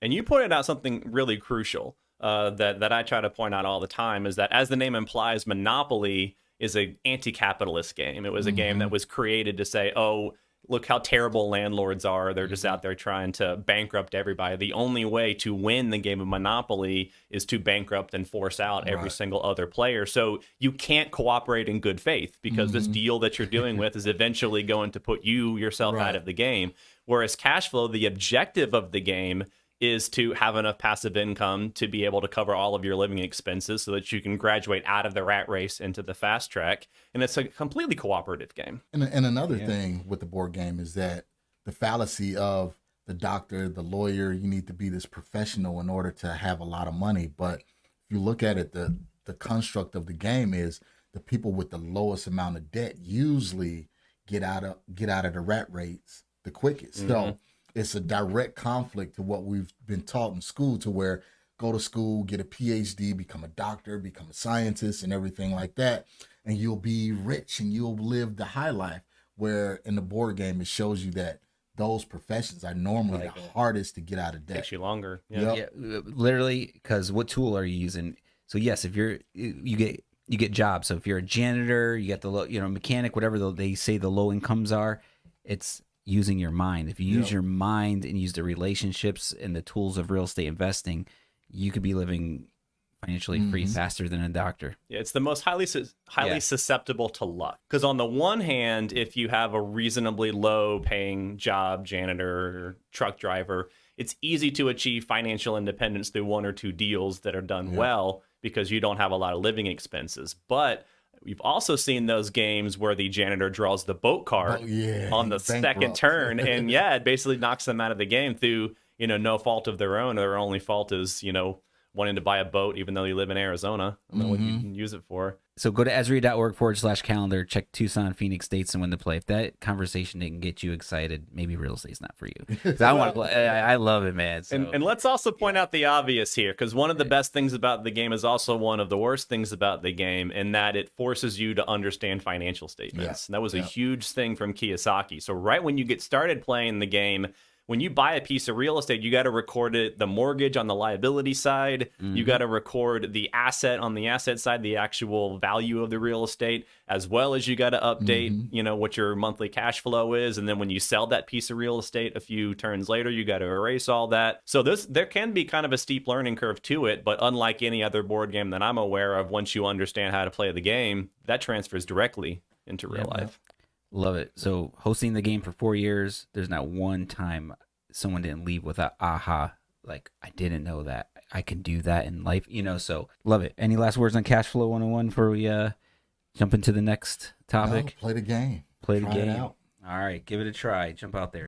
And you pointed out something really crucial that I try to point out all the time is that, as the name implies, Monopoly is an anti-capitalist game. It was a game that was created to say, oh, look how terrible landlords are. They're just out there trying to bankrupt everybody. The only way to win the game of Monopoly is to bankrupt and force out every single other player. So you can't cooperate in good faith, because this deal that you're dealing with is eventually going to put yourself out of the game. Whereas cash flow, the objective of the game is to have enough passive income to be able to cover all of your living expenses so that you can graduate out of the rat race into the fast track. And it's a completely cooperative game. And another thing with the board game is that the fallacy of the doctor, the lawyer, you need to be this professional in order to have a lot of money. But if you look at it, the construct of the game is the people with the lowest amount of debt usually get out of the rat race the quickest. So it's a direct conflict to what we've been taught in school, to where go to school, get a PhD, become a doctor, become a scientist and everything like that. And you'll be rich and you'll live the high life, where in the board game, it shows you that those professions are normally the hardest to get out of debt. Takes you longer. Yeah, literally, because what tool are you using? So yes, if you get jobs. So if you're a janitor, you get the low, mechanic, whatever they say the low incomes are, it's using your mind. If you use your mind and use the relationships and the tools of real estate investing, you could be living financially free faster than a doctor. Yeah, it's the most highly susceptible to luck. Because on the one hand, if you have a reasonably low paying job, janitor, or truck driver, it's easy to achieve financial independence through one or two deals that are done well, because you don't have a lot of living expenses. But we've also seen those games where the janitor draws the boat card on the second turn, and it basically knocks them out of the game through, no fault of their own. Their only fault is, wanting to buy a boat, even though you live in Arizona. I don't know what you can use it for. So go to Azreia.org/calendar, check Tucson, Phoenix dates and when to play. If that conversation didn't get you excited, maybe real estate's not for you. I love it, man. So. And let's also point out the obvious here, because one of the best things about the game is also one of the worst things about the game, in that it forces you to understand financial statements. And that was a huge thing from Kiyosaki. So right when you get started playing the game, when you buy a piece of real estate, you got to record the mortgage on the liability side. You got to record the asset on the asset side, the actual value of the real estate, as well as you got to update, what your monthly cash flow is. And then when you sell that piece of real estate a few turns later, you got to erase all that. So there can be kind of a steep learning curve to it. But unlike any other board game that I'm aware of, once you understand how to play the game, that transfers directly into real life. Love it. So hosting the game for 4 years, there's not one time someone didn't leave with a aha, like, I didn't know that I can do that in life, so love it. Any last words on Cash Flow 101 before we jump into the next topic? No, play the game. Play the game. All right, give it a try. Jump out there.